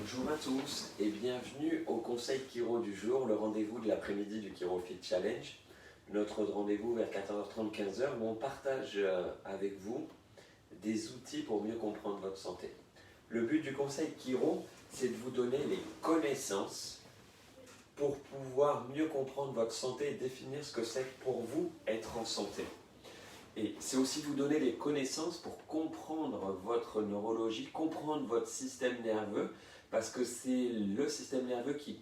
Bonjour à tous et bienvenue au Conseil Chiro du jour, le rendez-vous de l'après-midi du ChiroFit Challenge. Notre rendez-vous vers 14h30, 15h où on partage avec vous des outils pour mieux comprendre votre santé. Le but du Conseil Chiro, c'est de vous donner les connaissances pour pouvoir mieux comprendre votre santé et définir ce que c'est pour vous être en santé. Et c'est aussi vous donner les connaissances pour comprendre votre neurologie, comprendre votre système nerveux, parce que c'est le système nerveux qui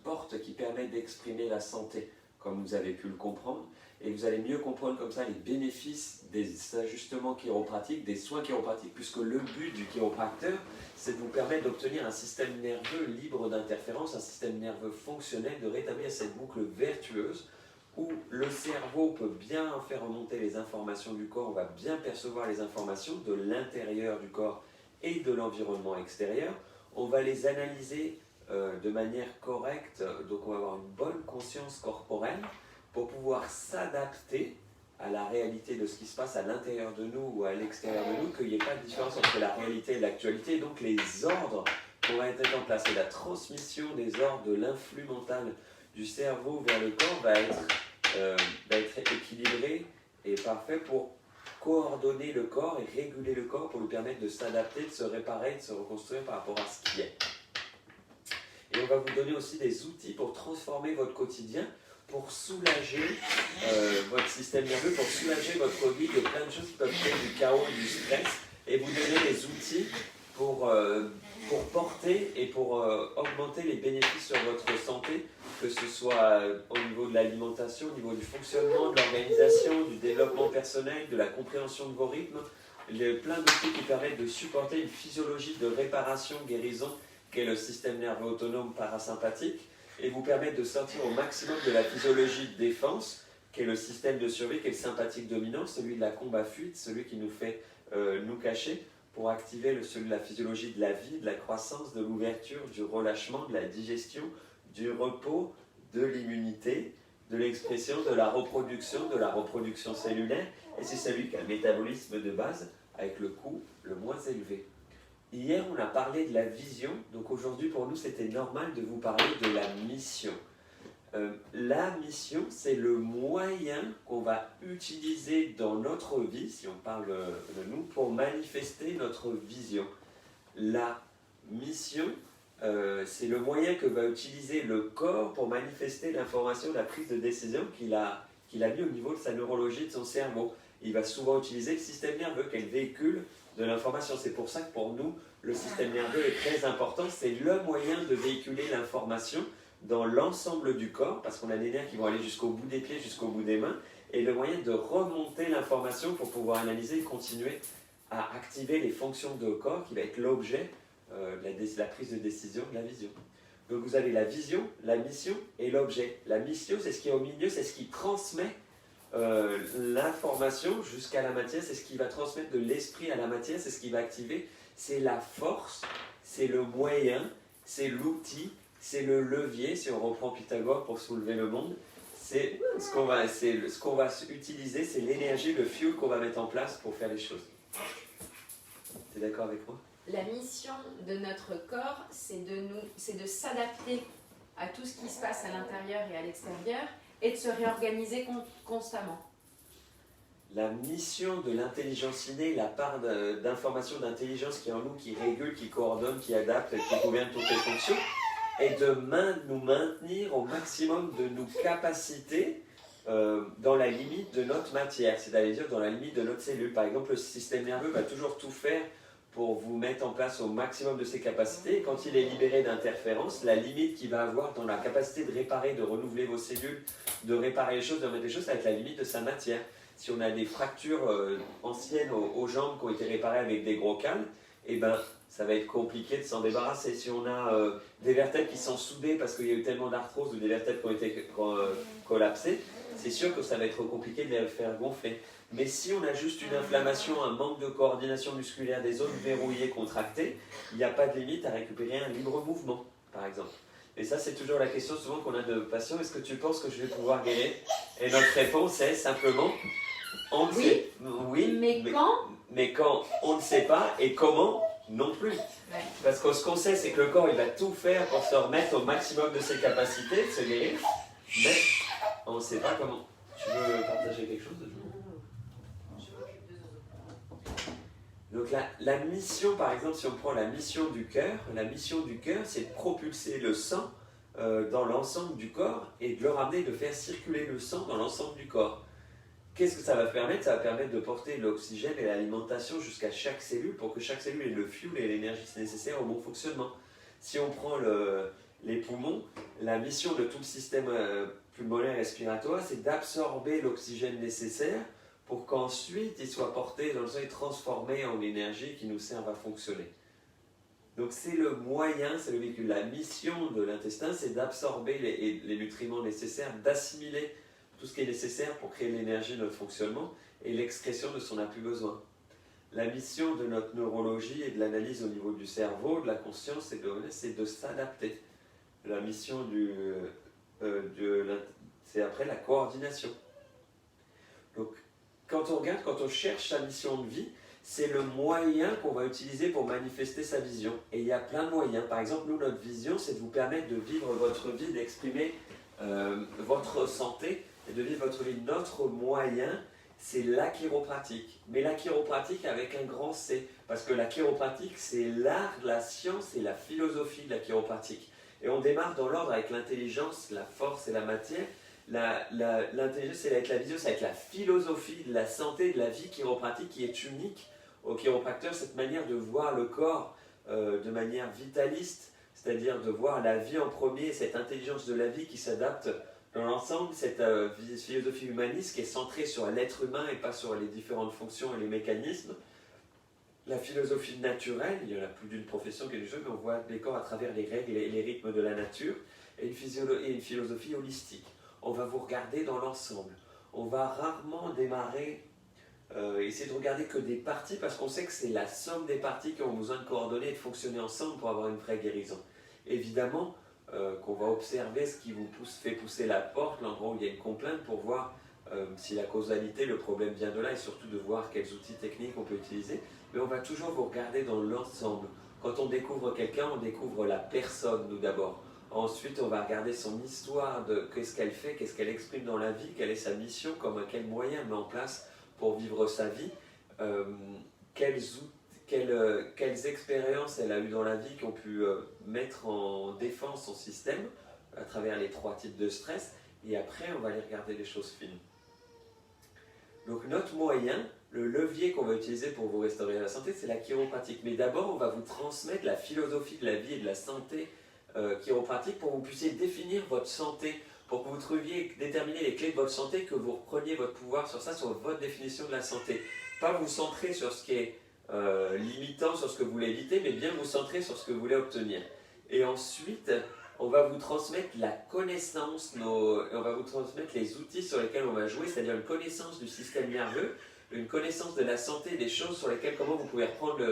permet d'exprimer la santé, comme vous avez pu le comprendre. Et vous allez mieux comprendre comme ça les bénéfices des ajustements chiropratiques, des soins chiropratiques, puisque le but du chiropracteur, c'est de vous permettre d'obtenir un système nerveux libre d'interférences, un système nerveux fonctionnel, de rétablir cette boucle vertueuse, où le cerveau peut bien faire remonter les informations du corps, on va bien percevoir les informations de l'intérieur du corps et de l'environnement extérieur. On va les analyser de manière correcte, donc on va avoir une bonne conscience corporelle pour pouvoir s'adapter à la réalité de ce qui se passe à l'intérieur de nous ou à l'extérieur de nous, qu'il n'y ait pas de différence entre la réalité et l'actualité. Et donc les ordres qu'on va mettre en place et la transmission des ordres de l'influx mental du cerveau vers le corps va être équilibré et parfait pour coordonner le corps et réguler le corps pour lui permettre de s'adapter, de se réparer, de se reconstruire par rapport à ce qui est. Et on va vous donner aussi des outils pour transformer votre quotidien, pour soulager votre système nerveux, pour soulager votre vie de plein de choses qui peuvent créer du chaos, du stress, et vous donner des outils pour porter et pour augmenter les bénéfices sur votre santé, que ce soit au niveau de l'alimentation, au niveau du fonctionnement, de l'organisation, du développement personnel, de la compréhension de vos rythmes, plein d'outils qui permettent de supporter une physiologie de réparation, guérison, qu'est le système nerveux autonome parasympathique, et vous permettre de sortir au maximum de la physiologie de défense, qu'est le système de survie, qu'est le sympathique dominant, celui de la combat-fuite, celui qui nous fait nous cacher, pour activer celui de la physiologie de la vie, de la croissance, de l'ouverture, du relâchement, de la digestion, du repos, de l'immunité, de l'expression, de la reproduction cellulaire, et c'est celui qui a le métabolisme de base avec le coût le moins élevé. Hier, on a parlé de la vision, donc aujourd'hui pour nous c'était normal de vous parler de la mission. La mission, c'est le moyen qu'on va utiliser dans notre vie, si on parle de nous, pour manifester notre vision. La mission, c'est le moyen que va utiliser le corps pour manifester l'information de la prise de décision qu'il a mis au niveau de sa neurologie, de son cerveau. Il va souvent utiliser le système nerveux, qui est le véhicule de l'information. C'est pour ça que pour nous, le système nerveux est très important. C'est le moyen de véhiculer l'information dans l'ensemble du corps, parce qu'on a des nerfs qui vont aller jusqu'au bout des pieds, jusqu'au bout des mains, et le moyen de remonter l'information pour pouvoir analyser et continuer à activer les fonctions de corps qui va être l'objet de la prise de décision, de la vision. Donc vous avez la vision, la mission et l'objet. La mission, c'est ce qui est au milieu, c'est ce qui transmet l'information jusqu'à la matière, c'est ce qui va transmettre de l'esprit à la matière, c'est ce qui va activer, c'est la force, c'est le moyen, c'est l'outil, c'est le levier, si on reprend Pythagore pour soulever le monde, c'est ce qu'on va utiliser, c'est l'énergie, le fuel qu'on va mettre en place pour faire les choses. Tu es d'accord avec moi? La mission de notre corps, c'est de s'adapter à tout ce qui se passe à l'intérieur et à l'extérieur et de se réorganiser constamment. La mission de l'intelligence innée, la part d'information d'intelligence qui est en nous, qui régule, qui coordonne, qui adapte, qui gouverne toutes les fonctions, est de nous maintenir au maximum de nos capacités dans la limite de notre matière, c'est-à-dire dans la limite de notre cellule. Par exemple, le système nerveux va toujours tout faire pour vous mettre en place au maximum de ses capacités. Et quand il est libéré d'interférences, la limite qu'il va avoir dans la capacité de réparer, de renouveler vos cellules, de réparer les choses, de remettre les choses, ça va être la limite de sa matière. Si on a des fractures anciennes aux jambes qui ont été réparées avec des gros cales, eh ben, ça va être compliqué de s'en débarrasser. Si on a des vertèbres qui sont soudées parce qu'il y a eu tellement d'arthrose ou des vertèbres qui ont été collapsées, c'est sûr que ça va être compliqué de les faire gonfler. Mais si on a juste une inflammation, un manque de coordination musculaire, des zones verrouillées, contractées, il n'y a pas de limite à récupérer un libre mouvement, par exemple. Et ça, c'est toujours la question souvent qu'on a de patients. Est-ce que tu penses que je vais pouvoir guérir? Et notre réponse est simplement, on ne sait. Oui, mais quand on ne sait pas. Et comment non plus. Ouais. Parce que ce qu'on sait, c'est que le corps, il va tout faire pour se remettre au maximum de ses capacités, de se guérir, mais on ne sait pas comment. Tu veux partager quelque chose de tout? Donc la mission, par exemple, si on prend la mission du cœur, c'est de propulser le sang dans l'ensemble du corps et de le ramener, de faire circuler le sang dans l'ensemble du corps. Qu'est-ce que ça va permettre? Ça va permettre de porter l'oxygène et l'alimentation jusqu'à chaque cellule pour que chaque cellule ait le fuel et l'énergie nécessaires au bon fonctionnement. Si on prend les poumons, la mission de tout le système pulmonaire et respiratoire, c'est d'absorber l'oxygène nécessaire pour qu'ensuite il soit porté dans le sang et transformé en énergie qui nous serve à fonctionner. Donc c'est le moyen, c'est le véhicule. La mission de l'intestin, c'est d'absorber les nutriments nécessaires, d'assimiler tout ce qui est nécessaire pour créer l'énergie de notre fonctionnement, et l'excrétion de ce qu'on n'a plus besoin. La mission de notre neurologie et de l'analyse au niveau du cerveau, de la conscience, c'est de s'adapter. La mission c'est après la coordination. Donc, quand on regarde, quand on cherche sa mission de vie, c'est le moyen qu'on va utiliser pour manifester sa vision. Et il y a plein de moyens. Par exemple, nous, notre vision, c'est de vous permettre de vivre votre vie, d'exprimer votre santé et de vivre votre vie. Notre moyen, c'est la chiropratique. Mais la chiropratique avec un grand C. Parce que la chiropratique, c'est l'art, la science et la philosophie de la chiropratique. Et on démarre dans l'ordre avec l'intelligence, la force et la matière. L'intelligence, c'est avec la vision, c'est avec la philosophie de la santé, de la vie chiropratique qui est unique au chiropracteur, cette manière de voir le corps de manière vitaliste, c'est-à-dire de voir la vie en premier, cette intelligence de la vie qui s'adapte dans l'ensemble, cette philosophie humaniste qui est centrée sur l'être humain et pas sur les différentes fonctions et les mécanismes. La philosophie naturelle, il y en a plus d'une profession qui est du jeu, mais on voit les corps à travers les règles et les rythmes de la nature, et une philosophie holistique. On va vous regarder dans l'ensemble. On va rarement démarrer, essayer de regarder que des parties, parce qu'on sait que c'est la somme des parties qui ont besoin de coordonner et de fonctionner ensemble pour avoir une vraie guérison. Évidemment qu'on va observer ce qui vous fait pousser la porte, l'endroit où il y a une complainte, pour voir si la causalité, le problème vient de là, et surtout de voir quels outils techniques on peut utiliser. Mais on va toujours vous regarder dans l'ensemble. Quand on découvre quelqu'un, on découvre la personne, nous d'abord. Ensuite, on va regarder son histoire, de qu'est-ce qu'elle fait, qu'est-ce qu'elle exprime dans la vie, quelle est sa mission, quels moyens elle met en place pour vivre sa vie, quelles expériences elle a eues dans la vie qui ont pu mettre en défense son système à travers les 3 types de stress, et après on va aller regarder les choses fines. Donc notre moyen, le levier qu'on va utiliser pour vous restaurer la santé, c'est la chiropratique. Mais d'abord, on va vous transmettre la philosophie de la vie et de la santé chiropratique pour que vous puissiez définir votre santé, pour que vous trouviez, déterminer les clés de votre santé, que vous repreniez votre pouvoir sur ça, sur votre définition de la santé. Pas vous centrer sur ce qui est limitant, sur ce que vous voulez éviter, mais bien vous centrer sur ce que vous voulez obtenir. Et ensuite, on va vous transmettre la connaissance, on va vous transmettre les outils sur lesquels on va jouer, c'est-à-dire une connaissance du système nerveux, une connaissance de la santé, des choses sur lesquelles, comment vous pouvez reprendre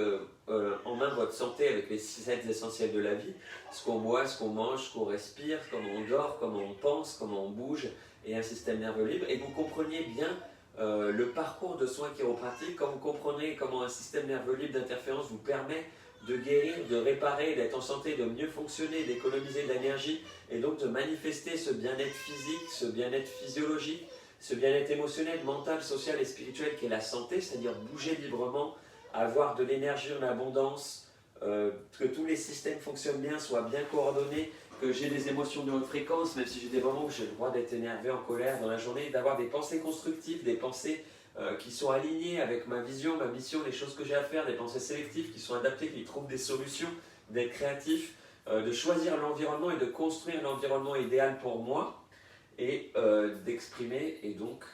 en main votre santé avec les 6 aides essentielles de la vie, ce qu'on boit, ce qu'on mange, ce qu'on respire, comment on dort, comment on pense, comment on bouge, et un système nerveux libre, et vous compreniez bien le parcours de soins chiropratiques, quand vous comprenez comment un système nerveux libre d'interférence vous permet de guérir, de réparer, d'être en santé, de mieux fonctionner, d'économiser de l'énergie, et donc de manifester ce bien-être physique, ce bien-être physiologique, ce bien-être émotionnel, mental, social et spirituel qui est la santé, c'est-à-dire bouger librement, avoir de l'énergie en abondance, que tous les systèmes fonctionnent bien, soient bien coordonnés, que j'ai des émotions de haute fréquence, même si j'ai des moments où j'ai le droit d'être énervé, en colère dans la journée, d'avoir des pensées constructives, des pensées qui sont alignées avec ma vision, ma mission, les choses que j'ai à faire, des pensées sélectives qui sont adaptées, qui trouvent des solutions, d'être créatif, de choisir l'environnement et de construire l'environnement idéal pour moi, et d'exprimer et donc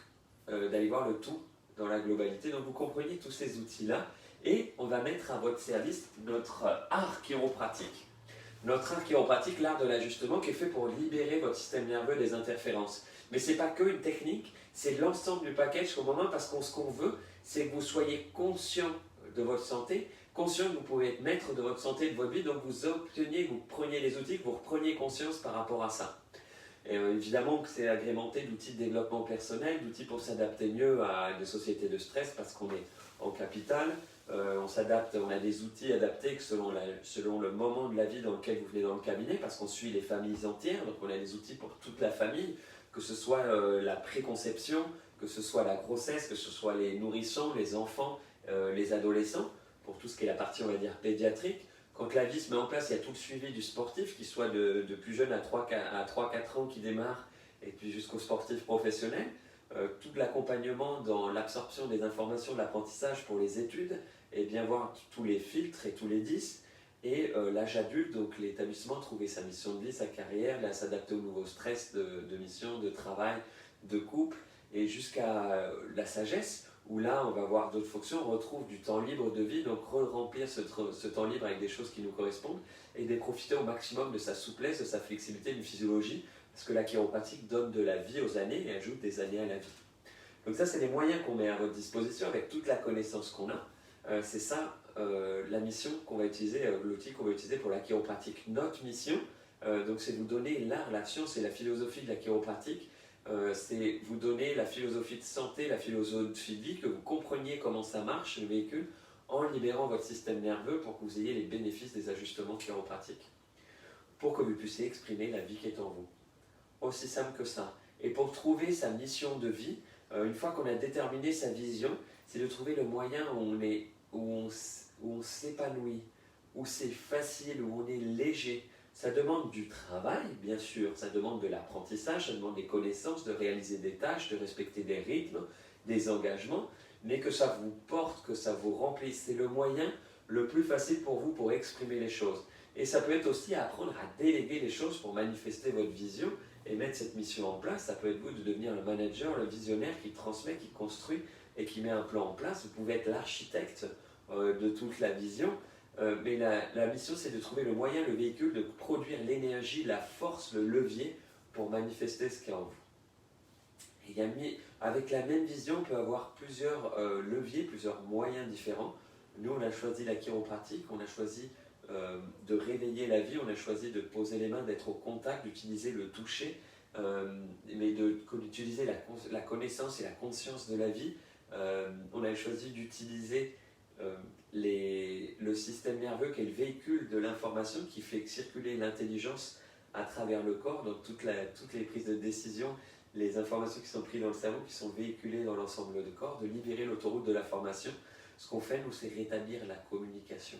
d'aller voir le tout dans la globalité. Donc vous comprenez tous ces outils-là, et on va mettre à votre service notre art chiropratique. Notre art chiropratique, l'art de l'ajustement, qui est fait pour libérer votre système nerveux des interférences. Mais ce n'est pas que une technique, c'est l'ensemble du package qu'au moment, parce que ce qu'on veut, c'est que vous soyez conscient de votre santé, conscient que vous pouvez être maître de votre santé et de votre vie, donc vous obteniez, vous preniez les outils, que vous repreniez conscience par rapport à ça. Et évidemment que c'est agrémenté d'outils de développement personnel, d'outils pour s'adapter mieux à des sociétés de stress, parce qu'on est en capital, On s'adapte, on a des outils adaptés selon le moment de la vie dans lequel vous venez dans le cabinet, parce qu'on suit les familles entières, donc on a des outils pour toute la famille, que ce soit la préconception, que ce soit la grossesse, que ce soit les nourrissons, les enfants, les adolescents, pour tout ce qui est la partie, on va dire, pédiatrique. Quand la vie se met en place, il y a tout le suivi du sportif, qui soit de plus jeune à 3-4 ans qui démarre, et puis jusqu'au sportif professionnel. Tout l'accompagnement dans l'absorption des informations de l'apprentissage pour les études, et bien voir tous les filtres et tous les 10. Et l'âge adulte, donc l'établissement, trouver sa mission de vie, sa carrière, là, s'adapter aux nouveaux stress de mission, de travail, de couple, et jusqu'à la sagesse, où là on va voir d'autres fonctions, on retrouve du temps libre de vie, donc remplir ce temps libre avec des choses qui nous correspondent, et de profiter au maximum de sa souplesse, de sa flexibilité, d'une physiologie, parce que la chiropratique donne de la vie aux années et ajoute des années à la vie. Donc ça, c'est les moyens qu'on met à votre disposition avec toute la connaissance qu'on a. C'est ça la mission qu'on va utiliser, l'outil qu'on va utiliser pour la chiropratique. Notre mission, donc c'est vous donner l'art, la science et la philosophie de la chiropratique. C'est vous donner la philosophie de santé, la philosophie de vie, que vous compreniez comment ça marche, le véhicule, en libérant votre système nerveux pour que vous ayez les bénéfices des ajustements chiropratiques, pour que vous puissiez exprimer la vie qui est en vous. Aussi simple que ça. Et pour trouver sa mission de vie, une fois qu'on a déterminé sa vision, c'est de trouver le moyen où on s'épanouit, où c'est facile, où on est léger. Ça demande du travail, bien sûr, ça demande de l'apprentissage, ça demande des connaissances, de réaliser des tâches, de respecter des rythmes, des engagements, mais que ça vous porte, que ça vous remplisse. C'est le moyen le plus facile pour vous pour exprimer les choses. Et ça peut être aussi apprendre à déléguer les choses pour manifester votre vision et mettre cette mission en place. Ça peut être vous de devenir le manager, le visionnaire qui transmet, qui construit et qui met un plan en place. Vous pouvez être l'architecte de toute la vision. Mais la mission, c'est de trouver le moyen, le véhicule, de produire l'énergie, la force, le levier pour manifester ce qu'il y a en vous. Et avec la même vision, on peut avoir plusieurs leviers, plusieurs moyens différents. Nous, on a choisi la chiropratique, on a choisi de réveiller la vie, on a choisi de poser les mains, d'être au contact, d'utiliser le toucher, mais d'utiliser la connaissance et la conscience de la vie. On a choisi d'utiliser le système nerveux qui est le véhicule de l'information qui fait circuler l'intelligence à travers le corps, donc toutes les prises de décision, les informations qui sont prises dans le cerveau, qui sont véhiculées dans l'ensemble du corps, de libérer l'autoroute de l'information. Ce qu'on fait, nous, c'est rétablir la communication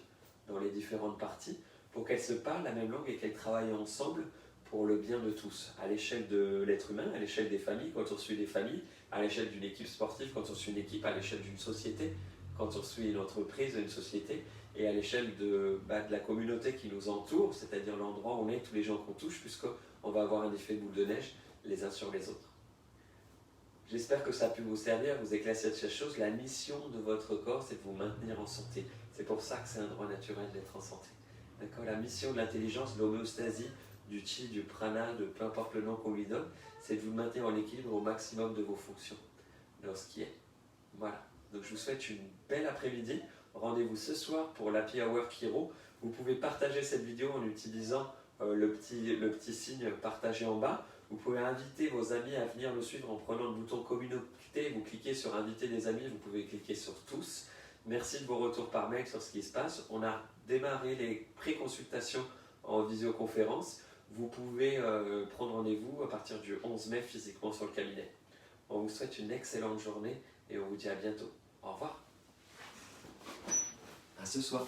dans les différentes parties pour qu'elles se parlent la même langue et qu'elles travaillent ensemble pour le bien de tous, à l'échelle de l'être humain, à l'échelle des familles, quand on suit des familles, à l'échelle d'une équipe sportive, quand on suit une équipe, à l'échelle d'une société, quand on suit une entreprise, une société, et à l'échelle de la communauté qui nous entoure, c'est-à-dire l'endroit où on est, tous les gens qu'on touche, puisqu'on va avoir un effet boule de neige les uns sur les autres. J'espère que ça a pu vous servir, vous éclaircir de ces choses. La mission de votre corps, c'est de vous maintenir en santé. C'est pour ça que c'est un droit naturel d'être en santé. D'accord ? La mission de l'intelligence, de l'homéostasie, du chi, du prana, de peu importe le nom qu'on lui donne, c'est de vous maintenir en équilibre au maximum de vos fonctions, de ce qui est. Voilà. Donc je vous souhaite une belle après-midi. Rendez-vous ce soir pour l'Happy Hour Chiro. Vous pouvez partager cette vidéo en utilisant le petit signe partager en bas. Vous pouvez inviter vos amis à venir nous suivre en prenant le bouton communauté. Vous cliquez sur inviter des amis, vous pouvez cliquer sur tous. Merci de vos retours par mail sur ce qui se passe. On a démarré les pré-consultations en visioconférence. Vous pouvez prendre rendez-vous à partir du 11 mai physiquement sur le cabinet. On vous souhaite une excellente journée et on vous dit à bientôt. Au revoir. À ce soir.